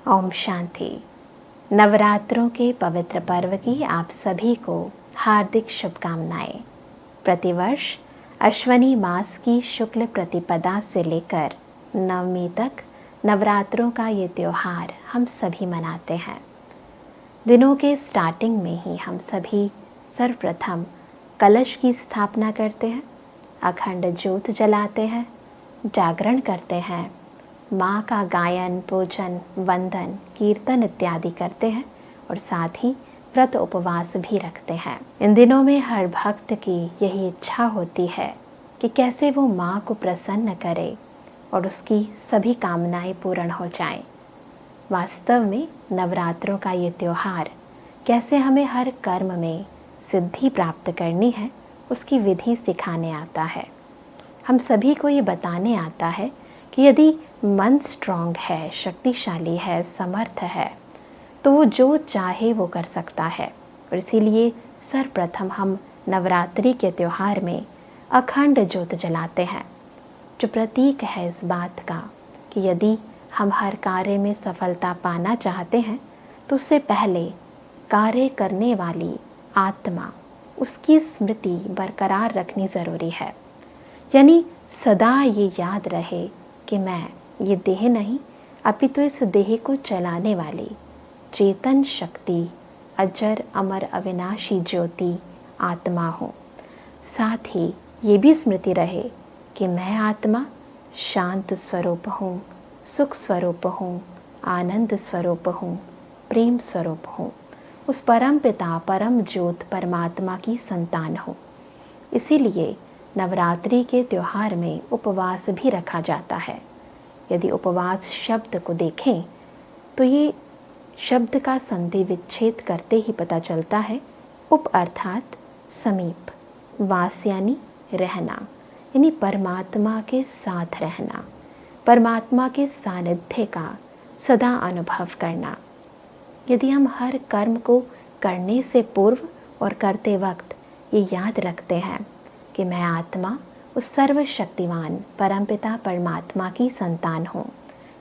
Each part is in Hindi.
ओम शांति। नवरात्रों के पवित्र पर्व की आप सभी को हार्दिक शुभकामनाएं। प्रतिवर्ष अश्वनी मास की शुक्ल प्रतिपदा से लेकर नवमी तक नवरात्रों का ये त्यौहार हम सभी मनाते हैं। दिनों के स्टार्टिंग में ही हम सभी सर्वप्रथम कलश की स्थापना करते हैं, अखंड ज्योत जलाते हैं, जागरण करते हैं, माँ का गायन, पूजन, वंदन, कीर्तन इत्यादि करते हैं और साथ ही व्रत उपवास भी रखते हैं। इन दिनों में हर भक्त की यही इच्छा होती है कि कैसे वो माँ को प्रसन्न करे और उसकी सभी कामनाएं पूर्ण हो जाएं। वास्तव में नवरात्रों का ये त्यौहार कैसे हमें हर कर्म में सिद्धि प्राप्त करनी है उसकी विधि सिखाने आता है। हम सभी को ये बताने आता है कि यदि मन स्ट्रांग है, शक्तिशाली है, समर्थ है, तो वो जो चाहे वो कर सकता है। और इसीलिए सर्वप्रथम हम नवरात्रि के त्यौहार में अखंड ज्योत जलाते हैं, जो प्रतीक है इस बात का कि यदि हम हर कार्य में सफलता पाना चाहते हैं तो उससे पहले कार्य करने वाली आत्मा, उसकी स्मृति बरकरार रखनी ज़रूरी है। यानी सदा ये याद रहे कि मैं ये देह नहीं, अपितु इस देह को चलाने वाली चेतन शक्ति, अजर अमर अविनाशी ज्योति आत्मा हूँ। साथ ही ये भी स्मृति रहे कि मैं आत्मा शांत स्वरूप हूँ, सुख स्वरूप हूँ, आनंद स्वरूप हूँ, प्रेम स्वरूप हूँ, उस परम पिता परम ज्योत परमात्मा की संतान हूँ। इसीलिए नवरात्रि के त्यौहार में उपवास भी रखा जाता है। यदि उपवास शब्द को देखें तो ये शब्द का संधि विच्छेद करते ही पता चलता है। उप अर्थात समीप, वास यानी रहना, यानी परमात्मा के साथ रहना, परमात्मा के सानिध्य का सदा अनुभव करना। यदि हम हर कर्म को करने से पूर्व और करते वक्त ये याद रखते हैं कि मैं आत्मा उस सर्वशक्तिवान परमपिता परमात्मा की संतान हूँ,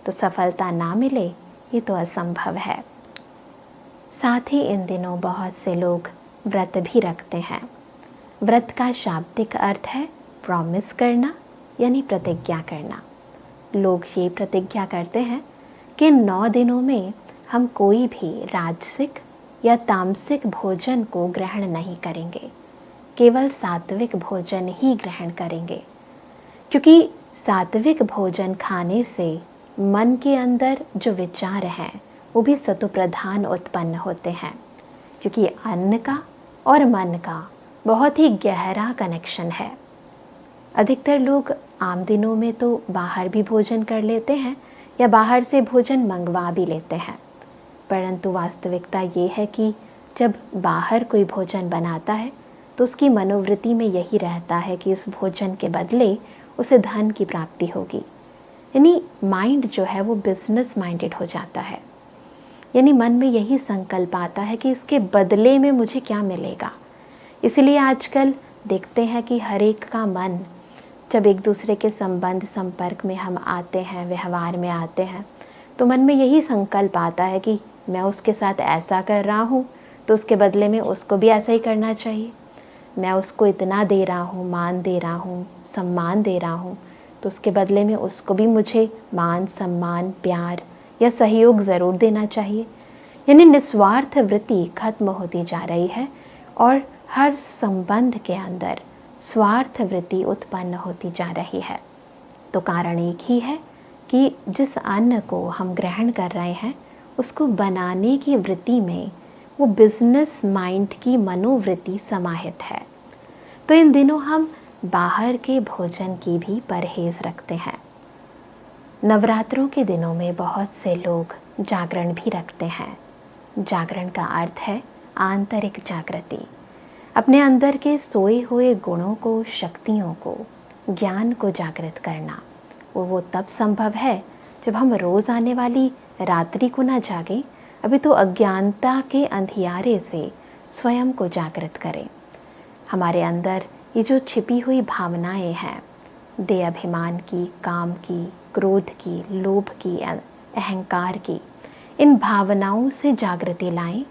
तो सफलता ना मिले ये तो असंभव है। साथ ही इन दिनों बहुत से लोग व्रत भी रखते हैं। व्रत का शाब्दिक अर्थ है प्रॉमिस करना, यानी प्रतिज्ञा करना। लोग ये प्रतिज्ञा करते हैं कि 9 दिनों में हम कोई भी राजसिक या तामसिक भोजन को ग्रहण नहीं करेंगे, केवल सात्विक भोजन ही ग्रहण करेंगे। क्योंकि सात्विक भोजन खाने से मन के अंदर जो विचार हैं वो भी सत्व प्रधान उत्पन्न होते हैं। क्योंकि अन्न का और मन का बहुत ही गहरा कनेक्शन है। अधिकतर लोग आम दिनों में तो बाहर भी भोजन कर लेते हैं या बाहर से भोजन मंगवा भी लेते हैं, परंतु वास्तविकता ये है कि जब बाहर कोई भोजन बनाता है तो उसकी मनोवृत्ति में यही रहता है कि इस भोजन के बदले उसे धन की प्राप्ति होगी। यानी माइंड जो है वो बिजनेस माइंडेड हो जाता है। यानी मन में यही संकल्प आता है कि इसके बदले में मुझे क्या मिलेगा। इसलिए आजकल देखते हैं कि हर एक का मन, जब एक दूसरे के संबंध संपर्क में हम आते हैं, व्यवहार में आते हैं, तो मन में यही संकल्प आता है कि मैं उसके साथ ऐसा कर रहा हूँ तो उसके बदले में उसको भी ऐसा ही करना चाहिए। मैं उसको इतना दे रहा हूँ, मान दे रहा हूँ, सम्मान दे रहा हूँ, तो उसके बदले में उसको भी मुझे मान, सम्मान, प्यार या सहयोग ज़रूर देना चाहिए। यानी निस्वार्थ वृत्ति खत्म होती जा रही है और हर संबंध के अंदर स्वार्थ वृत्ति उत्पन्न होती जा रही है। तो कारण एक ही है कि जिस अन्न को हम ग्रहण कर रहे हैं उसको बनाने की वृत्ति में वो बिजनेस माइंड की मनोवृत्ति समाहित है। तो इन दिनों हम बाहर के भोजन की भी परहेज रखते हैं। नवरात्रों के दिनों में बहुत से लोग जागरण भी रखते हैं। जागरण का अर्थ है आंतरिक जागृति, अपने अंदर के सोए हुए गुणों को, शक्तियों को, ज्ञान को जागृत करना। वो तब संभव है जब हम रोज़ आने वाली रात्रि को ना जागें, अभी तो अज्ञानता के अंधियारे से स्वयं को जागृत करें। हमारे अंदर ये जो छिपी हुई भावनाएं हैं, देह अभिमान की, काम की, क्रोध की, लोभ की, अहंकार की, इन भावनाओं से जागृति लाएं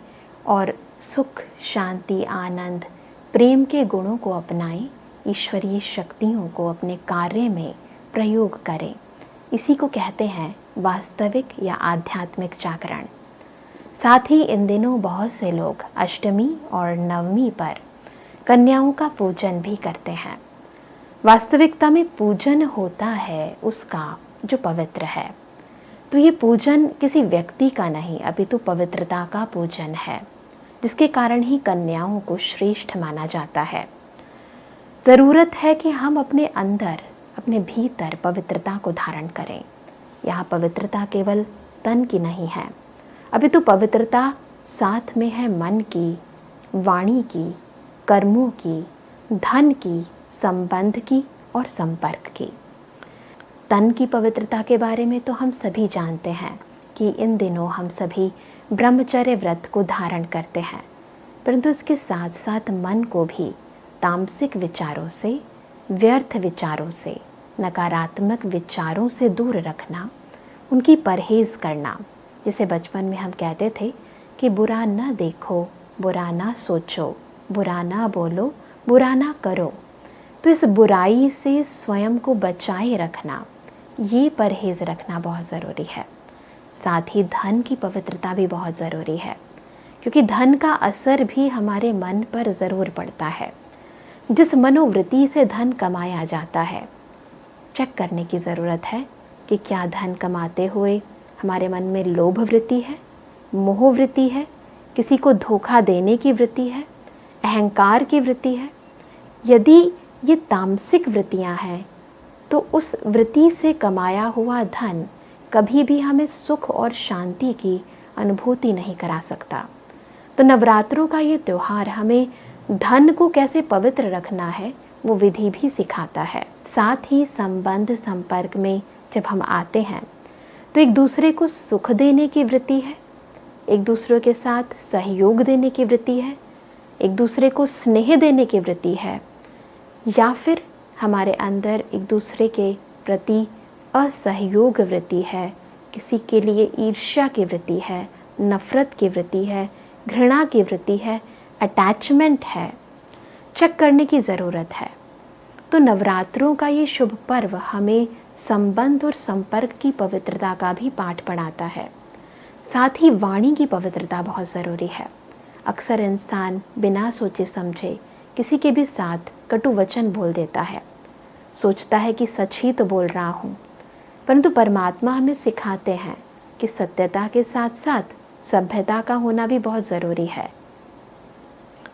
और सुख, शांति, आनंद, प्रेम के गुणों को अपनाएं, ईश्वरीय शक्तियों को अपने कार्य में प्रयोग करें। इसी को कहते हैं वास्तविक या आध्यात्मिक जागरण। साथ ही इन दिनों बहुत से लोग अष्टमी और नवमी पर कन्याओं का पूजन भी करते हैं। वास्तविकता में पूजन होता है उसका जो पवित्र है। तो ये पूजन किसी व्यक्ति का नहीं, अपितु पवित्रता का पूजन है, जिसके कारण ही कन्याओं को श्रेष्ठ माना जाता है। ज़रूरत है कि हम अपने अंदर, अपने भीतर पवित्रता को धारण करें। यहाँ पवित्रता केवल तन की नहीं है, अपितु पवित्रता साथ में है मन की, वाणी की, कर्मों की, धन की, संबंध की और संपर्क की। तन की पवित्रता के बारे में तो हम सभी जानते हैं कि इन दिनों हम सभी ब्रह्मचर्य व्रत को धारण करते हैं, परंतु इसके साथ साथ मन को भी तामसिक विचारों से, व्यर्थ विचारों से, नकारात्मक विचारों से दूर रखना, उनकी परहेज़ करना। जिसे बचपन में हम कहते थे कि बुरा न देखो, बुरा ना सोचो, बुरा ना बोलो, बुरा ना करो। तो इस बुराई से स्वयं को बचाए रखना, ये परहेज़ रखना बहुत ज़रूरी है। साथ ही धन की पवित्रता भी बहुत ज़रूरी है, क्योंकि धन का असर भी हमारे मन पर ज़रूर पड़ता है। जिस मनोवृत्ति से धन कमाया जाता है, चेक करने की ज़रूरत है कि क्या धन कमाते हुए हमारे मन में लोभ वृत्ति है, मोह वृत्ति है, किसी को धोखा देने की वृत्ति है, अहंकार की वृत्ति है। यदि ये तामसिक वृत्तियाँ हैं तो उस वृत्ति से कमाया हुआ धन कभी भी हमें सुख और शांति की अनुभूति नहीं करा सकता। तो नवरात्रों का ये त्यौहार हमें धन को कैसे पवित्र रखना है वो विधि भी सिखाता है। साथ ही संबंध संपर्क में जब हम आते हैं तो एक दूसरे को सुख देने की वृत्ति है, एक दूसरे के साथ सहयोग देने की वृत्ति है, एक दूसरे को स्नेह देने की वृत्ति है, या फिर हमारे अंदर एक दूसरे के प्रति असहयोग वृत्ति है, किसी के लिए ईर्ष्या की वृत्ति है, नफ़रत की वृत्ति है, घृणा की वृत्ति है, अटैचमेंट है। चेक करने की ज़रूरत है। तो नवरात्रों का ये शुभ पर्व हमें संबंध और संपर्क की पवित्रता का भी पाठ पढ़ाता है। साथ ही वाणी की पवित्रता बहुत ज़रूरी है। अक्सर इंसान बिना सोचे समझे किसी के भी साथ कटु वचन बोल देता है, सोचता है कि सच ही तो बोल रहा हूँ, परंतु परमात्मा हमें सिखाते हैं कि सत्यता के साथ साथ सभ्यता का होना भी बहुत ज़रूरी है।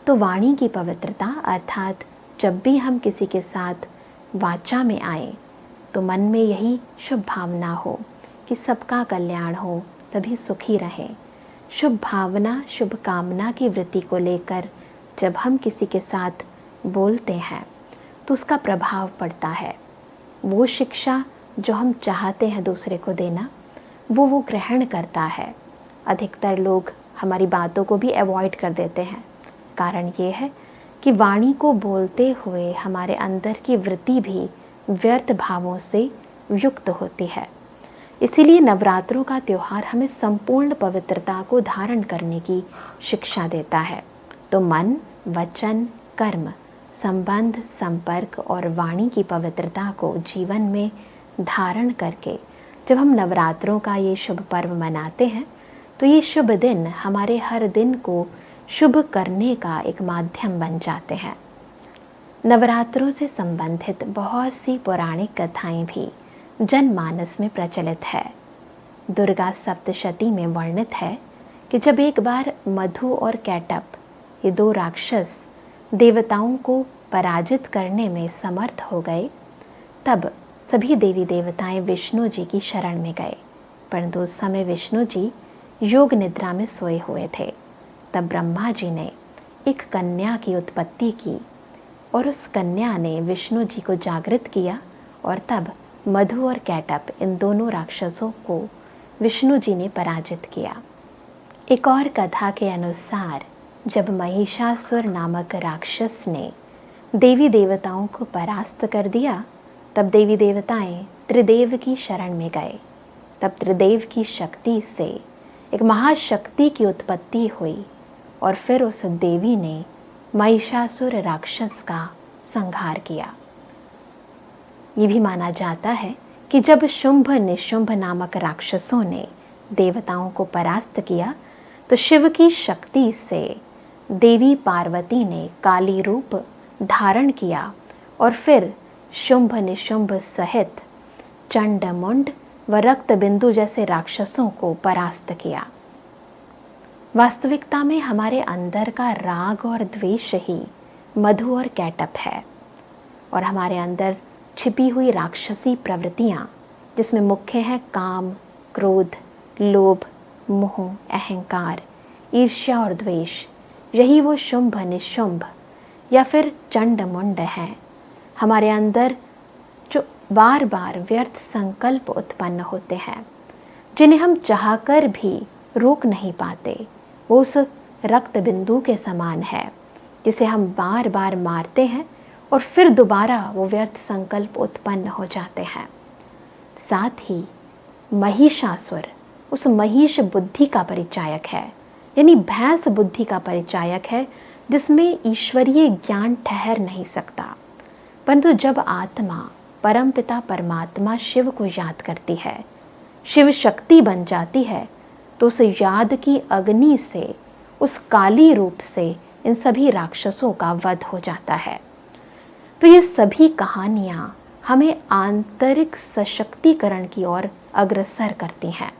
तो वाणी की पवित्रता अर्थात जब भी हम किसी के साथ वाचा में आए तो मन में यही शुभ भावना हो कि सबका कल्याण हो, सभी सुखी रहें। शुभ भावना, शुभ कामना की वृत्ति को लेकर जब हम किसी के साथ बोलते हैं तो उसका प्रभाव पड़ता है। वो शिक्षा जो हम चाहते हैं दूसरे को देना, वो ग्रहण करता है। अधिकतर लोग हमारी बातों को भी अवॉइड कर देते हैं। कारण ये है कि वाणी को बोलते हुए हमारे अंदर की वृत्ति भी व्यर्थ भावों से युक्त होती है। इसीलिए नवरात्रों का त्यौहार हमें संपूर्ण पवित्रता को धारण करने की शिक्षा देता है। तो मन, वचन, कर्म, संबंध, संपर्क और वाणी की पवित्रता को जीवन में धारण करके जब हम नवरात्रों का ये शुभ पर्व मनाते हैं तो ये शुभ दिन हमारे हर दिन को शुभ करने का एक माध्यम बन जाते हैं। नवरात्रों से संबंधित बहुत सी पौराणिक कथाएं भी जनमानस में प्रचलित है। दुर्गा सप्तशती में वर्णित है कि जब एक बार मधु और कैटप, ये दो राक्षस देवताओं को पराजित करने में समर्थ हो गए, तब सभी देवी देवताएं विष्णु जी की शरण में गए, परंतु उस समय विष्णु जी योग निद्रा में सोए हुए थे। तब ब्रह्मा जी ने एक कन्या की उत्पत्ति की और उस कन्या ने विष्णु जी को जागृत किया और तब मधु और कैटप, इन दोनों राक्षसों को विष्णु जी ने पराजित किया। एक और कथा के अनुसार जब महिषासुर नामक राक्षस ने देवी देवताओं को परास्त कर दिया, तब देवी देवताएं त्रिदेव की शरण में गए। तब त्रिदेव की शक्ति से एक महाशक्ति की उत्पत्ति हुई और फिर उस देवी ने महिषासुर राक्षस का संहार किया। ये भी माना जाता है कि जब शुंभ निशुंभ नामक राक्षसों ने देवताओं को परास्त किया तो शिव की शक्ति से देवी पार्वती ने काली रूप धारण किया और फिर शुंभ निशुंभ सहित चंड मुंड व रक्त बिंदु जैसे राक्षसों को परास्त किया। वास्तविकता में हमारे अंदर का राग और द्वेष ही मधु और कैटअप है और हमारे अंदर छिपी हुई राक्षसी प्रवृत्तियाँ, जिसमें मुख्य है काम, क्रोध, लोभ, मोह, अहंकार, ईर्ष्या और द्वेष, यही वो शुंभ निशुंभ या फिर चंड मुंड है हमारे अंदर, जो बार बार व्यर्थ संकल्प उत्पन्न होते हैं, जिन्हें हम चाहकर भी रोक नहीं पाते। वो उस रक्त बिंदु के समान है जिसे हम बार बार मारते हैं और फिर दोबारा वो व्यर्थ संकल्प उत्पन्न हो जाते हैं। साथ ही महिषासुर उस महिष बुद्धि का परिचायक है, यानी भैंस बुद्धि का परिचायक है, जिसमें ईश्वरीय ज्ञान ठहर नहीं सकता। परंतु जब आत्मा परमपिता परमात्मा शिव को याद करती है, शिव शक्ति बन जाती है, तो उस याद की अग्नि से, उस काली रूप से इन सभी राक्षसों का वध हो जाता है। तो ये सभी कहानियाँ हमें आंतरिक सशक्तिकरण की ओर अग्रसर करती हैं।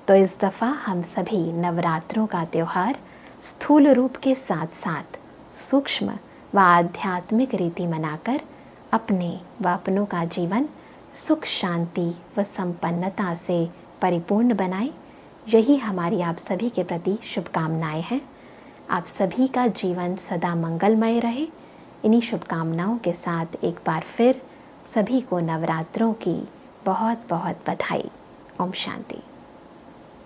तो इस दफ़ा हम सभी नवरात्रों का त्यौहार स्थूल रूप के साथ साथ सूक्ष्म व आध्यात्मिक रीति मनाकर अपने व अपनों का जीवन सुख, शांति व संपन्नता से परिपूर्ण बनाएं। यही हमारी आप सभी के प्रति शुभकामनाएं हैं। आप सभी का जीवन सदा मंगलमय रहे। इन्हीं शुभकामनाओं के साथ एक बार फिर सभी को नवरात्रों की बहुत बहुत बधाई। ओम शांति।